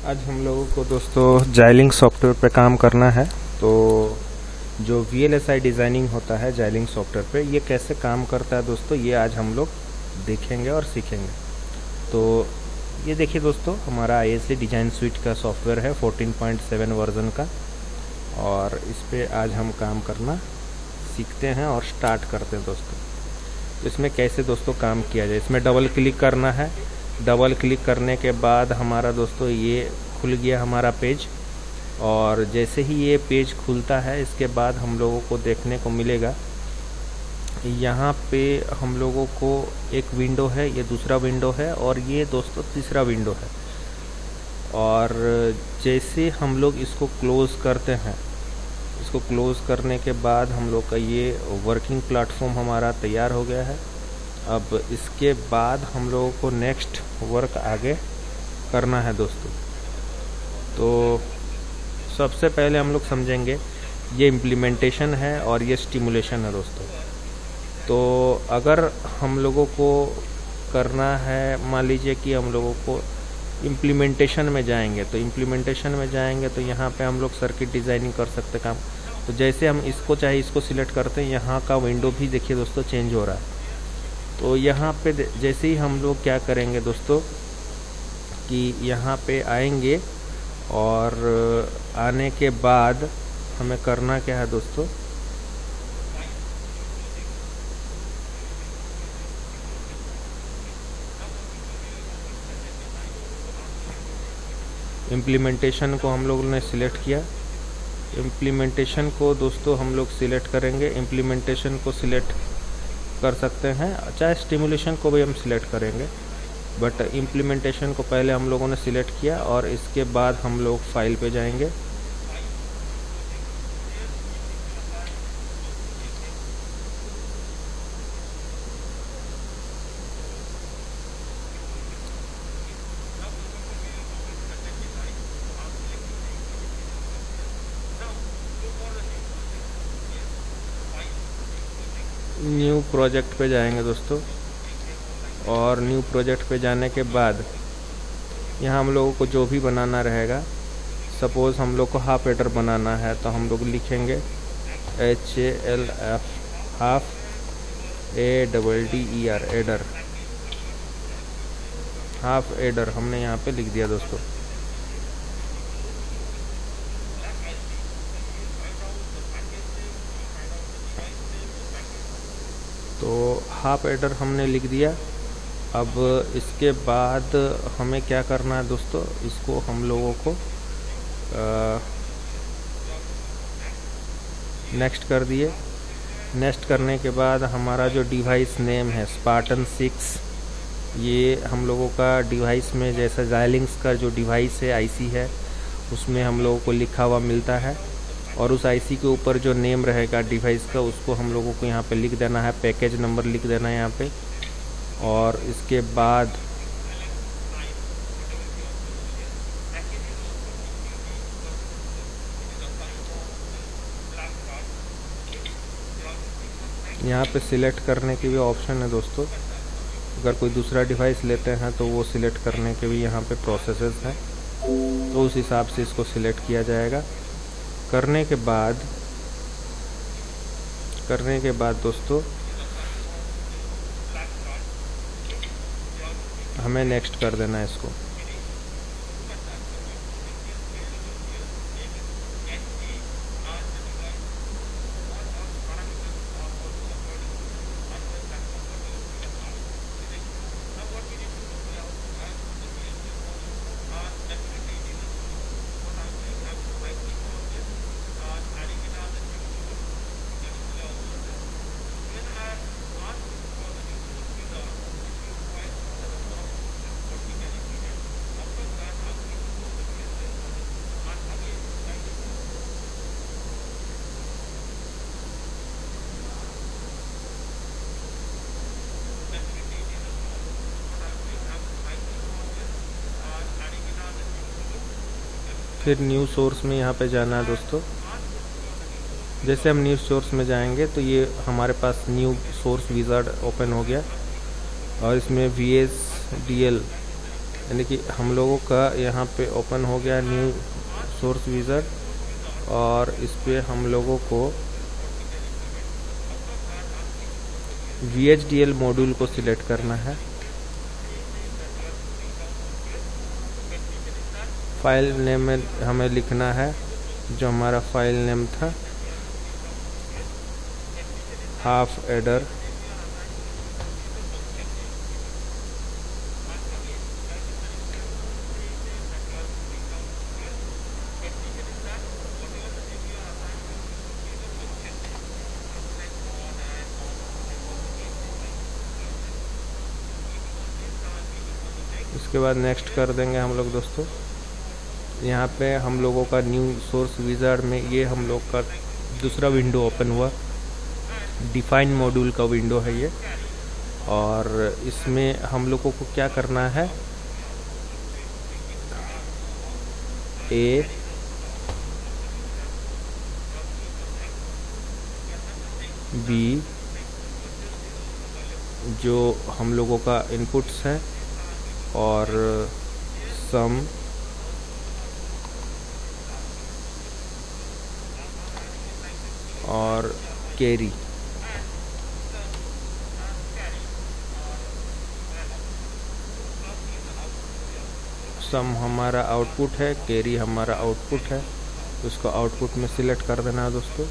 आज हम लोगों को दोस्तों जाइलिंग सॉफ्टवेयर पे काम करना है। तो जो VLSI डिज़ाइनिंग होता है जाइलिंग सॉफ्टवेयर पे, ये कैसे काम करता है दोस्तों, ये आज हम लोग देखेंगे और सीखेंगे। तो ये देखिए दोस्तों, हमारा ISA डिज़ाइन स्विट का सॉफ्टवेयर है 14.7 वर्जन का, और इस पे आज हम काम करना सीखते हैं और स्टार्ट करते हैं दोस्तों। तो इसमें कैसे दोस्तों काम किया जाए, इसमें डबल क्लिक करना है। डबल क्लिक करने के बाद हमारा दोस्तों ये खुल गया हमारा पेज, और जैसे ही ये पेज खुलता है इसके बाद हम लोगों को देखने को मिलेगा यहाँ पे हम लोगों को एक विंडो है, ये दूसरा विंडो है और ये दोस्तों तीसरा विंडो है। और जैसे हम लोग इसको क्लोज़ करते हैं, इसको क्लोज़ करने के बाद हम लोग का ये वर्किंग प्लेटफॉर्म हमारा तैयार हो गया है। अब इसके बाद हम लोगों को नेक्स्ट वर्क आगे करना है दोस्तों। तो सबसे पहले हम लोग समझेंगे ये इम्प्लीमेंटेशन है और ये स्टिमुलेशन है दोस्तों। तो अगर हम लोगों को करना है, मान लीजिए कि हम लोगों को इम्प्लीमेंटेशन में जाएंगे, तो इम्प्लीमेंटेशन में जाएंगे तो यहाँ पे हम लोग सर्किट डिज़ाइनिंग कर सकते काम। तो जैसे हम इसको चाहे इसको सिलेक्ट करते हैं, यहाँ का विंडो भी देखिए दोस्तों चेंज हो रहा है। तो यहाँ पे जैसे ही हम लोग क्या करेंगे दोस्तों कि यहाँ पे आएंगे, और आने के बाद हमें करना क्या है दोस्तों, इम्प्लीमेंटेशन को हम लोगों ने सिलेक्ट किया। इम्प्लीमेंटेशन को दोस्तों हम लोग सिलेक्ट करेंगे। इम्प्लीमेंटेशन को सिलेक्ट कर सकते हैं, चाहे स्टिमुलेशन को भी हम सिलेक्ट करेंगे, बट इम्प्लीमेंटेशन को पहले हम लोगों ने सिलेक्ट किया और इसके बाद हम लोग फाइल पे जाएंगे। न्यू प्रोजेक्ट पे जाएंगे दोस्तों, और न्यू प्रोजेक्ट पे जाने के बाद यहाँ हम लोगों को जो भी बनाना रहेगा, सपोज़ हम लोग को हाफ एडर बनाना है तो हम लोग लिखेंगे HALF, half ADDER, adder, half adder हमने यहाँ पे लिख दिया दोस्तों। तो हाफ एडर हमने लिख दिया। अब इसके बाद हमें क्या करना है दोस्तों, इसको हम लोगों को नेक्स्ट कर दिए। नेक्स्ट करने के बाद हमारा जो डिवाइस नेम है स्पार्टन 6, ये हम लोगों का डिवाइस में जैसा जाइलिंग्स का जो डिवाइस है IC है, उसमें हम लोगों को लिखा हुआ मिलता है, और उस IC के ऊपर जो नेम रहेगा डिवाइस का उसको हम लोगों को यहाँ पे लिख देना है, पैकेज नंबर लिख देना है यहाँ पे। और इसके बाद यहाँ पे सिलेक्ट करने के भी ऑप्शन है दोस्तों। अगर कोई दूसरा डिवाइस लेते हैं तो वो सिलेक्ट करने के भी यहाँ पे प्रोसेसेस हैं, तो उस हिसाब से इसको सिलेक्ट किया जाएगा। करने के बाद दोस्तों हमें नेक्स्ट कर देना है इसको। फिर न्यू सोर्स में यहाँ पे जाना है दोस्तों। जैसे हम न्यू सोर्स में जाएंगे तो ये हमारे पास न्यू सोर्स विजार्ड ओपन हो गया, और इसमें VSDL यानी कि हम लोगों का यहाँ पे ओपन हो गया न्यू सोर्स विज़ार्ड, और इस पे हम लोगों को VHDL मॉड्यूल को सिलेक्ट करना है। फाइल नेम में हमें लिखना है जो हमारा फाइल नेम था, हाफ एडर उसके बाद नेक्स्ट कर देंगे हम लोग दोस्तों। यहाँ पे हम लोगों का न्यू सोर्स विज़ार्ड में ये हम लोग का दूसरा विंडो ओपन हुआ, डिफाइन मॉड्यूल का विंडो है ये। और इसमें हम लोगों को क्या करना है, ए बी जो हम लोगों का इनपुट्स है, और सम और कैरी, सम हमारा आउटपुट है, कैरी हमारा आउटपुट है, उसको आउटपुट में सिलेक्ट कर देना है दोस्तों।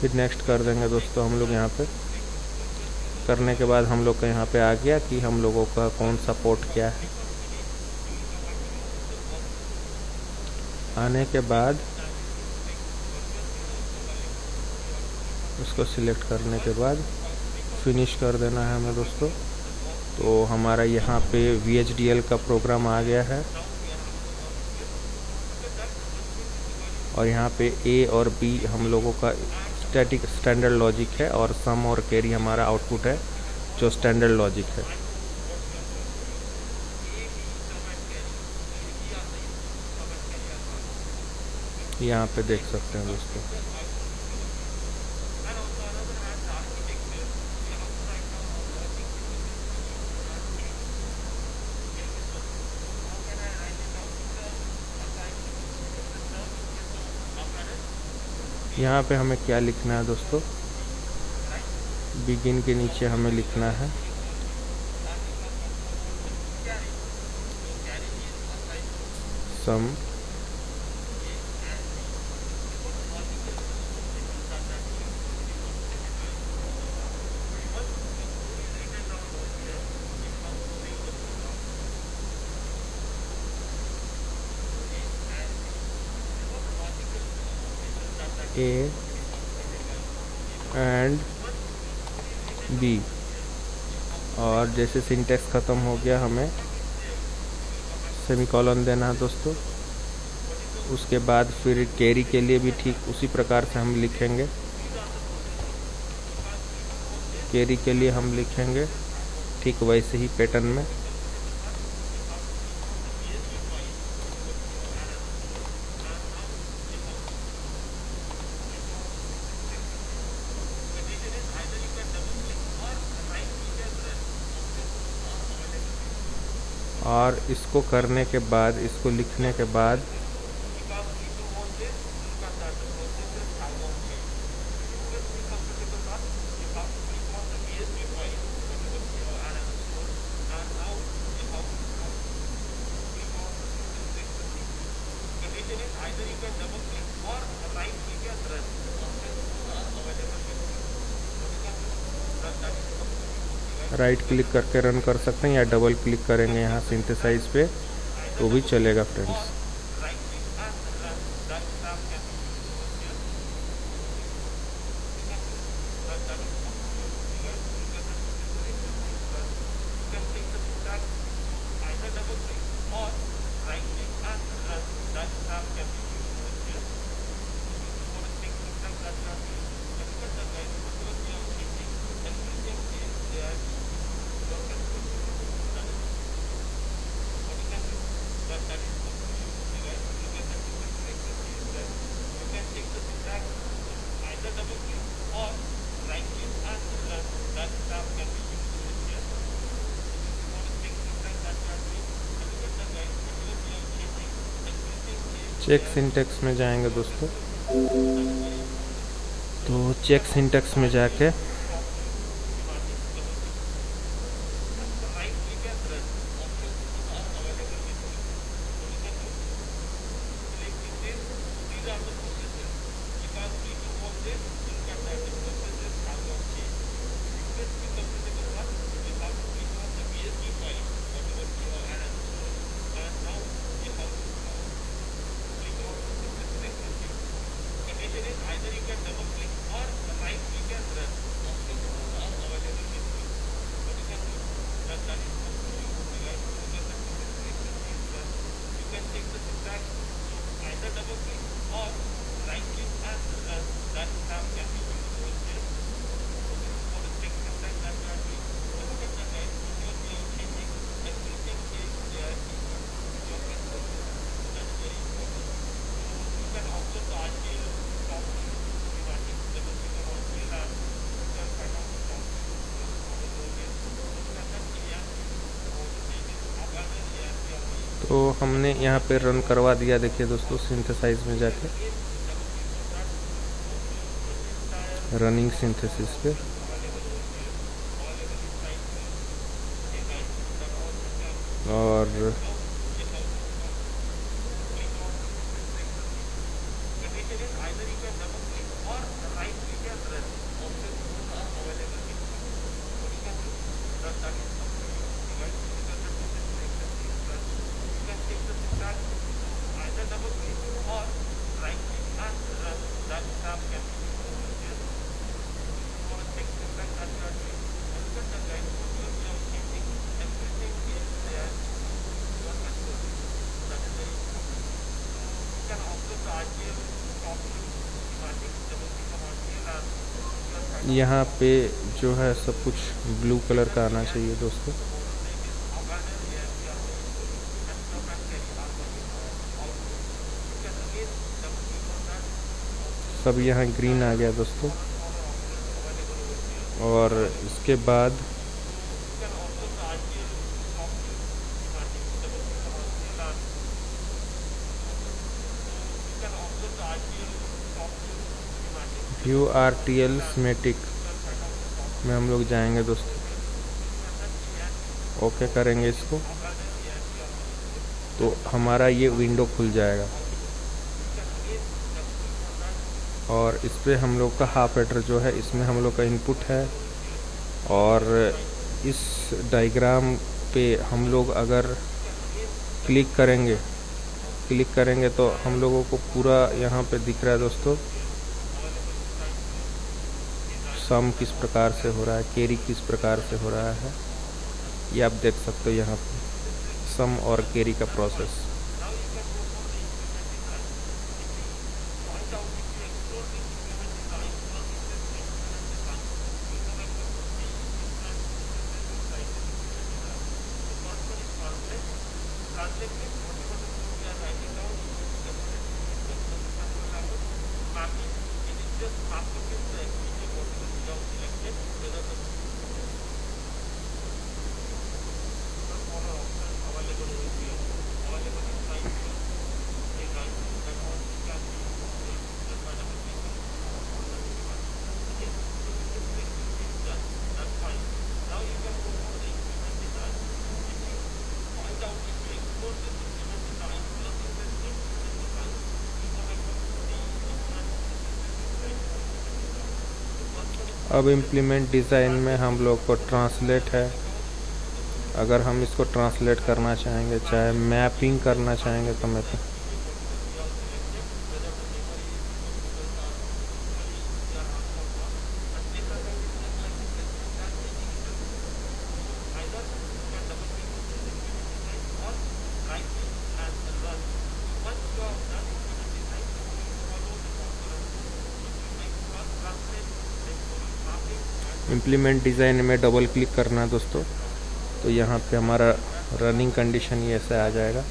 फिर नेक्स्ट कर देंगे दोस्तों हम लोग। यहाँ पे करने के बाद हम लोग का यहाँ पे आ गया कि हम लोगों का कौन सा पोर्ट क्या है। आने के बाद उसको सिलेक्ट करने के बाद फिनिश कर देना है हमें दोस्तों। तो हमारा यहाँ पे VHDL का प्रोग्राम आ गया है, और यहाँ पे A और B हम लोगों का स्टैटिक स्टैंडर्ड लॉजिक है, और सम और कैरी हमारा आउटपुट है जो स्टैंडर्ड लॉजिक है। यहाँ पे देख सकते हैं दोस्तों। यहाँ पे हमें क्या लिखना है दोस्तों, बिगिन के नीचे हमें लिखना है सम A एंड B। और जैसे सिंटेक्स ख़त्म हो गया हमें सेमीकोलन देना है दोस्तों। उसके बाद फिर कैरी के लिए भी ठीक उसी प्रकार से हम लिखेंगे, कैरी के लिए हम लिखेंगे ठीक वैसे ही पैटर्न में। और इसको करने के बाद, इसको लिखने के बाद राइट क्लिक करके रन कर सकते हैं, या डबल क्लिक करेंगे यहाँ सिंथेसाइज पे तो भी चलेगा फ्रेंड्स। चेक सिंटेक्स में जाएंगे दोस्तों। तो चेक सिंटेक्स में जाके तो हमने यहाँ पे रन करवा दिया। देखिए दोस्तों, सिंथेसाइज में जाके रनिंग सिंथेसिस पे और यहाँ पे जो है सब कुछ ब्लू कलर का आना चाहिए दोस्तों। सब यहाँ ग्रीन आ गया दोस्तों। और इसके बाद व्यू RTL स्कीमेटिक में हम लोग जाएंगे दोस्तों। ओके करेंगे इसको तो हमारा ये विंडो खुल जाएगा और इस पे हम लोग का हाफ एडर जो है, इसमें हम लोग का इनपुट है। और इस डायग्राम पे हम लोग अगर क्लिक करेंगे तो हम लोगों को पूरा यहाँ पे दिख रहा है दोस्तों, सम किस प्रकार से हो रहा है, कैरी किस प्रकार से हो रहा है, ये आप देख सकते हो यहाँ पे सम और कैरी का प्रोसेस। अब इम्प्लीमेंट डिज़ाइन में हम लोग को ट्रांसलेट है। अगर हम इसको ट्रांसलेट करना चाहेंगे, चाहे मैपिंग करना चाहेंगे तो मैं इम्प्लीमेंट डिज़ाइन में डबल क्लिक करना दोस्तों, तो यहाँ पे हमारा रनिंग कंडीशन ये ऐसे आ जाएगा।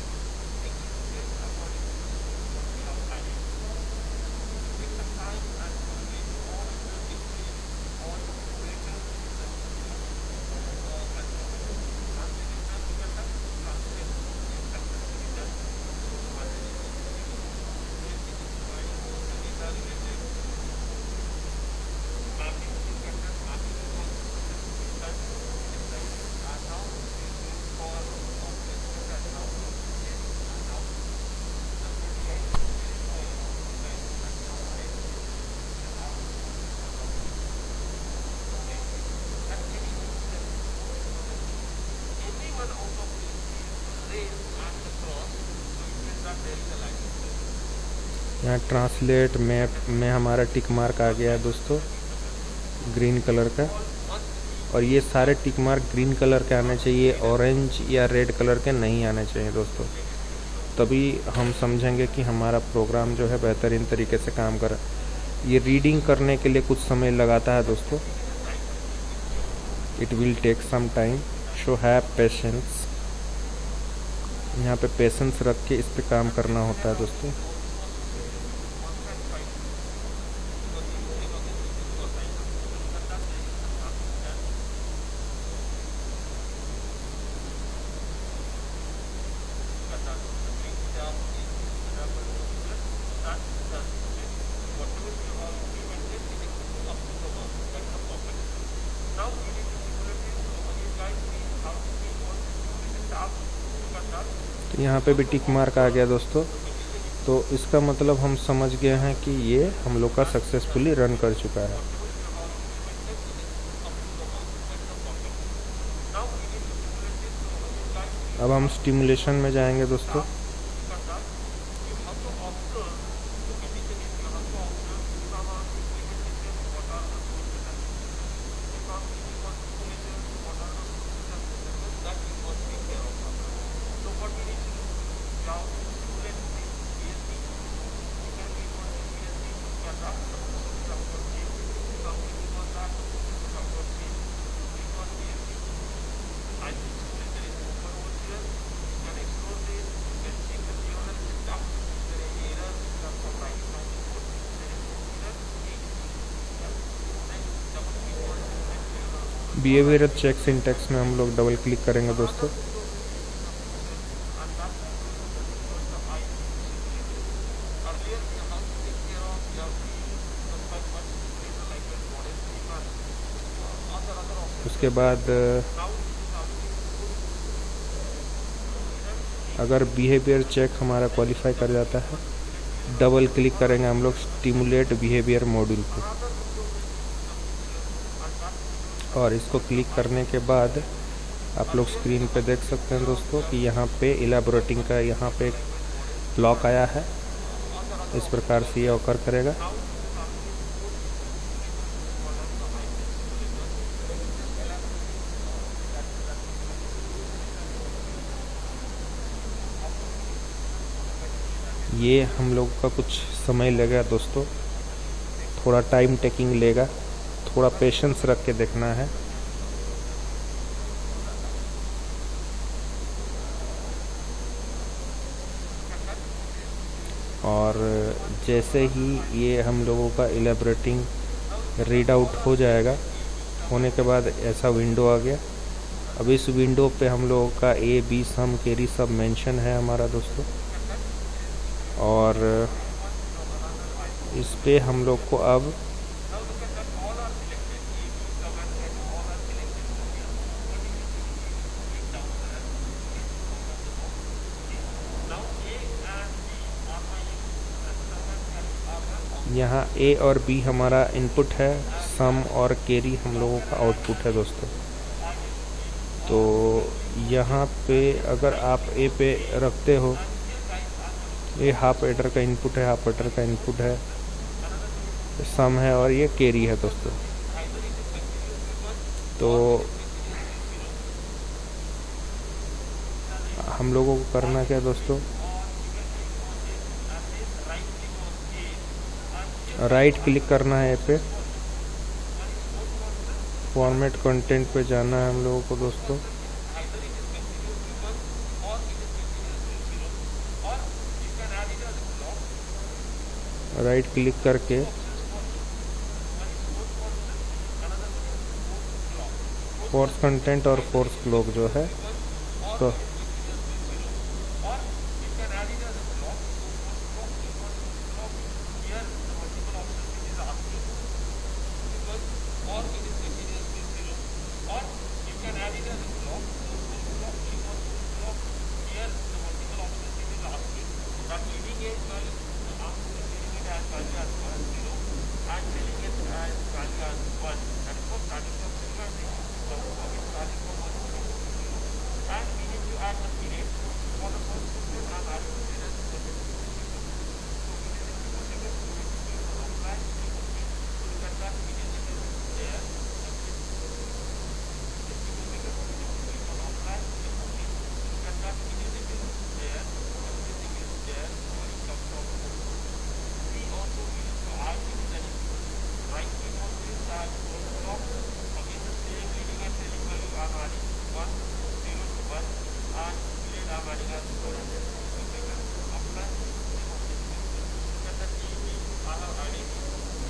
यहाँ ट्रांसलेट मैप में हमारा टिक मार्क आ गया है दोस्तों, ग्रीन कलर का। और ये सारे टिक मार्क ग्रीन कलर के आने चाहिए, ऑरेंज या रेड कलर के नहीं आने चाहिए दोस्तों। तभी हम समझेंगे कि हमारा प्रोग्राम जो है बेहतरीन तरीके से काम कर रहा है। ये रीडिंग करने के लिए कुछ समय लगाता है दोस्तों, it will take some time, so have patience. यहाँ पे पेशेंस रख के इस पे काम करना होता है दोस्तों। तो यहाँ पे भी टिक मार्क आ गया दोस्तों। तो इसका मतलब हम समझ गए हैं कि ये हम लोग का सक्सेसफुली रन कर चुका है। अब हम स्टिमुलेशन में जाएंगे दोस्तों। बिहेवियर चेक सिंटैक्स में हम लोग डबल क्लिक करेंगे दोस्तों। उसके बाद अगर बिहेवियर चेक हमारा क्वालिफाई कर जाता है, डबल क्लिक करेंगे हम लोग स्टिमुलेट बिहेवियर मॉड्यूल पे। और इसको क्लिक करने के बाद आप लोग स्क्रीन पे देख सकते हैं दोस्तों कि यहाँ पे इलैबोरेटिंग का यहाँ पे एक ब्लॉक आया है। इस प्रकार से ये ऑकर करेगा। ये हम लोग का कुछ समय लगेगा दोस्तों, थोड़ा टाइम टेकिंग लेगा, थोड़ा पेशेंस रख के देखना है। और जैसे ही ये हम लोगों का इलैबोरेटिंग रीड आउट हो जाएगा, होने के बाद ऐसा विंडो आ गया। अब इस विंडो पे हम लोगों का ए बी सम कैरी सब मेंशन है हमारा दोस्तों। और इस पे हम लोग को अब यहाँ ए और बी हमारा इनपुट है, सम और कैरी हम लोगों का आउटपुट है दोस्तों। तो यहाँ पे अगर आप ए पे रखते हो, ये हाफ एडर का इनपुट है, हाफ एडर का इनपुट है, सम है और ये कैरी है दोस्तों। तो हम लोगों को करना क्या दोस्तों, राइट क्लिक करना है पे, फॉर्मेट कंटेंट पे जाना है हम लोगों को दोस्तों। राइट क्लिक करके फोर्स कंटेंट और फोर्स ब्लॉक जो है, तो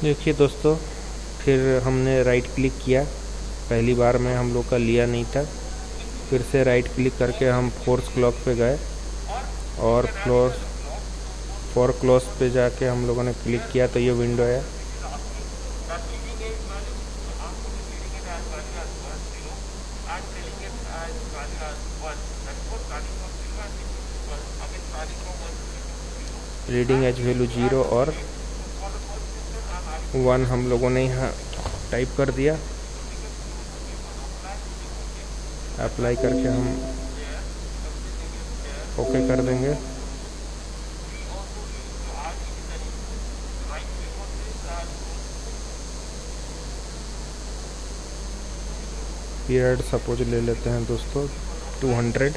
देखिए दोस्तों, फिर हमने राइट क्लिक किया। पहली बार में हम लोग का लिया नहीं था। फिर से राइट क्लिक करके हम फोर्स क्लॉक पे गए और फॉर क्लोज पे जाके हम लोगों ने क्लिक किया तो ये विंडो है। रीडिंग एज वैल्यू 0 और 1 हम लोगों ने यहाँ टाइप कर दिया। अप्लाई करके हम ओके कर देंगे। पीरियड सपोज ले लेते हैं दोस्तों 200।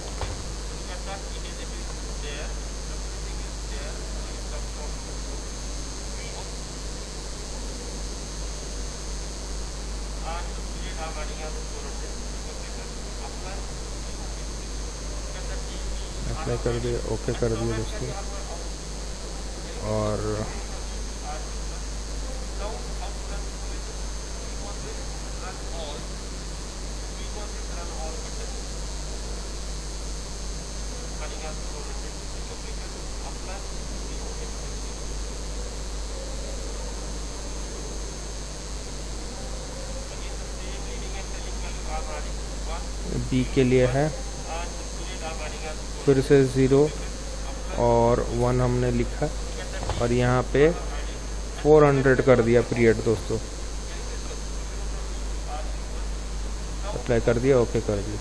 अप्लाई कर दिए, ओके कर दिए दोस्तों। और बी के लिए है, फिर से 0 और 1 हमने लिखा और यहाँ पे 400 कर दिया पीरियड दोस्तों। अप्लाई कर दिया, ओके कर दिया।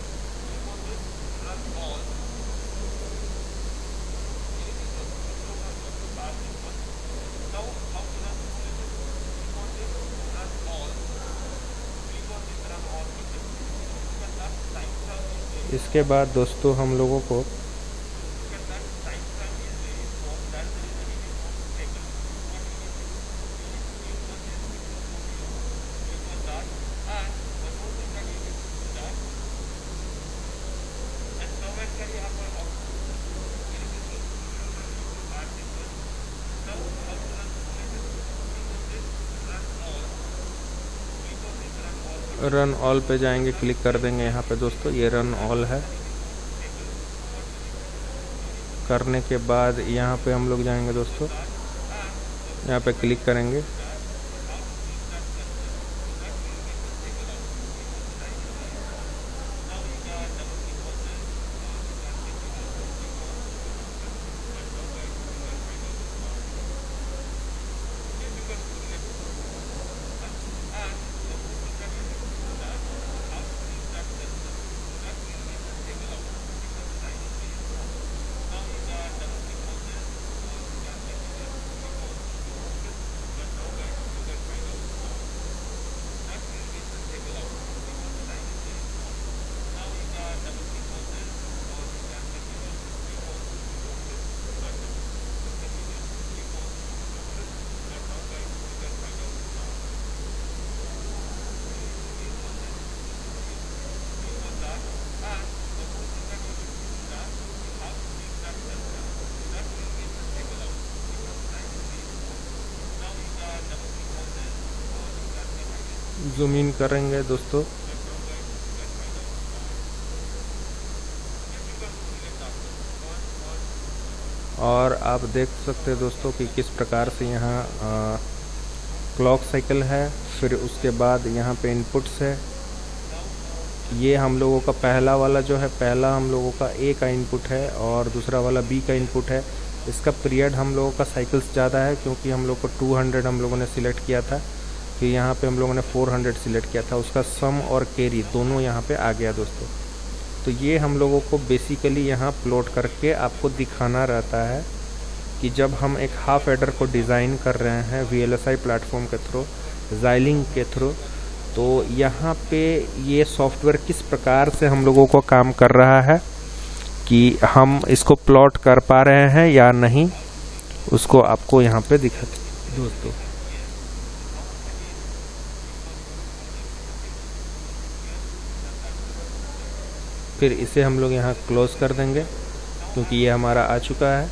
इसके बाद दोस्तों हम लोगों को रन ऑल पे जाएंगे, क्लिक कर देंगे यहाँ पे दोस्तों। ये रन ऑल है। करने के बाद यहाँ पे हम लोग जाएंगे दोस्तों, यहाँ पे क्लिक करेंगे। जूम इन करेंगे दोस्तों। और आप देख सकते हैं दोस्तों कि किस प्रकार से यहाँ क्लॉक साइकिल है। फिर उसके बाद यहाँ पे इनपुट्स है। ये हम लोगों का पहला वाला जो है, पहला हम लोगों का ए का इनपुट है और दूसरा वाला बी का इनपुट है। इसका पीरियड हम लोगों का साइकिल्स ज़्यादा है क्योंकि हम लोग को 200 हम लोगों ने सिलेक्ट किया था। फिर यहाँ पे हम लोगों ने 400 सिलेक्ट किया था। उसका सम और कैरी दोनों यहाँ पे आ गया दोस्तों। तो ये हम लोगों को बेसिकली यहाँ प्लॉट करके आपको दिखाना रहता है कि जब हम एक हाफ एडर को डिज़ाइन कर रहे हैं VLSI प्लेटफॉर्म के थ्रू, Xilinx के थ्रू, तो यहाँ पे ये सॉफ्टवेयर किस प्रकार से हम लोगों को काम कर रहा है कि हम इसको प्लॉट कर पा रहे हैं या नहीं, उसको आपको यहाँ पे दिखाते दोस्तों। फिर इसे हम लोग यहाँ क्लोज कर देंगे क्योंकि ये हमारा आ चुका है।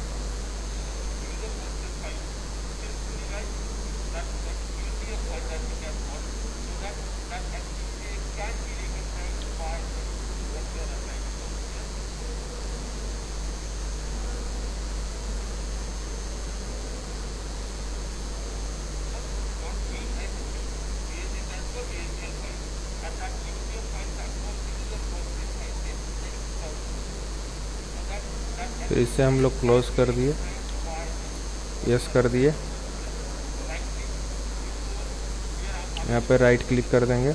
फिर इसे हम लोग क्लोज कर दिए, यस कर दिए। यहाँ पे राइट क्लिक कर देंगे।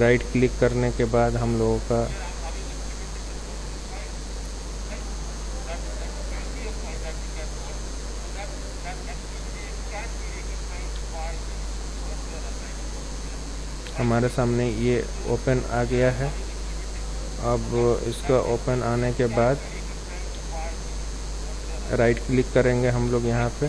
राइट क्लिक करने के बाद हम लोगों का हमारे सामने ये ओपन आ गया है। अब इसका ओपन आने के बाद राइट क्लिक करेंगे हम लोग यहाँ पे।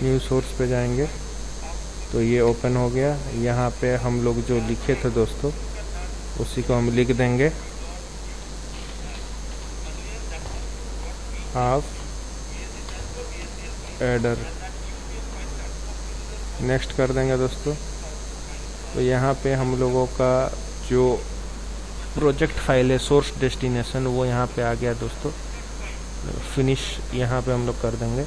न्यू सोर्स पे जाएंगे तो ये ओपन हो गया। यहाँ पे हम लोग जो लिखे थे दोस्तों उसी को हम लिख देंगे, हाफ एडर। नेक्स्ट कर देंगे दोस्तों। तो यहाँ पे हम लोगों का जो प्रोजेक्ट फाइल है सोर्स डेस्टिनेशन वो यहाँ पे आ गया दोस्तों। फिनिश यहाँ पे हम लोग कर देंगे।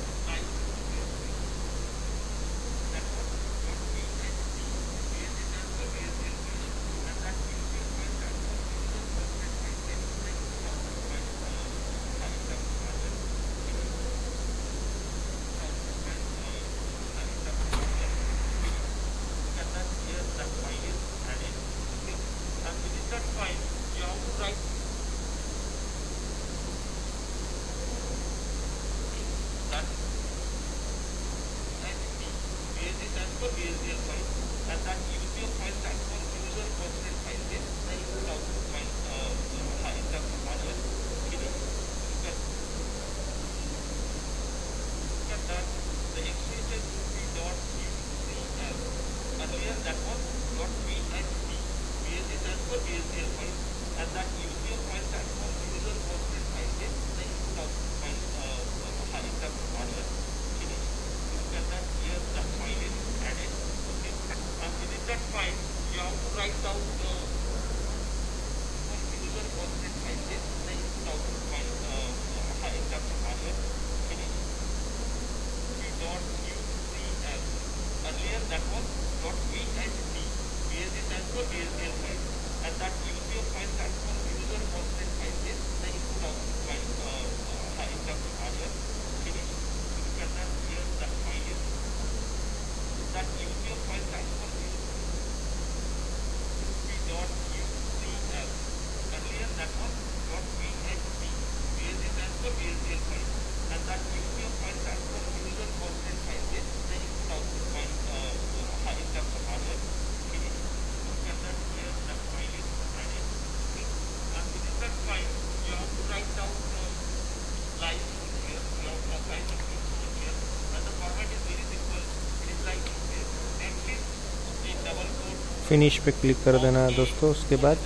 फिनिश पे क्लिक कर देना है दोस्तों। उसके बाद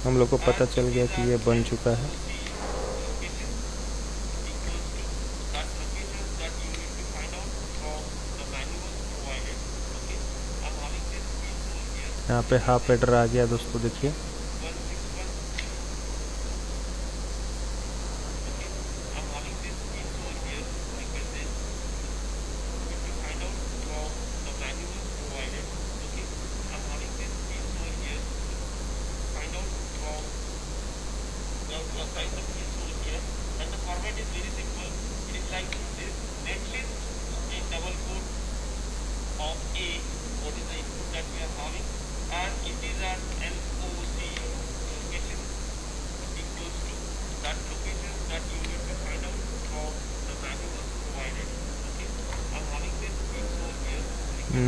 हम लोग को पता चल गया कि ये बन चुका है। यहाँ पे हाफ एडर आ गया दोस्तों, देखिए।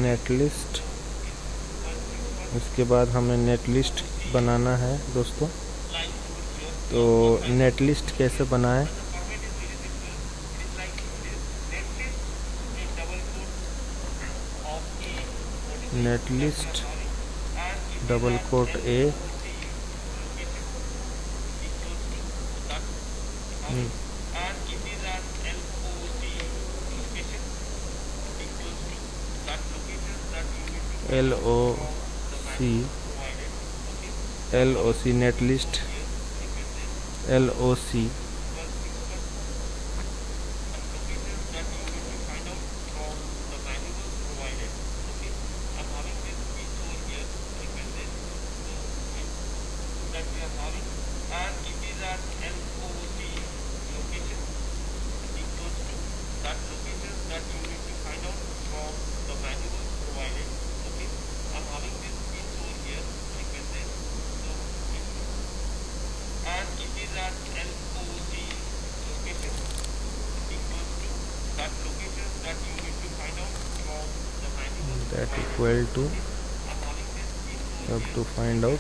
नेट लिस्ट, इसके बाद हमें नेट लिस्ट बनाना है दोस्तों। तो नेट लिस्ट कैसे बनाएं netlist double quote a loc netlist loc that equal to, have to find out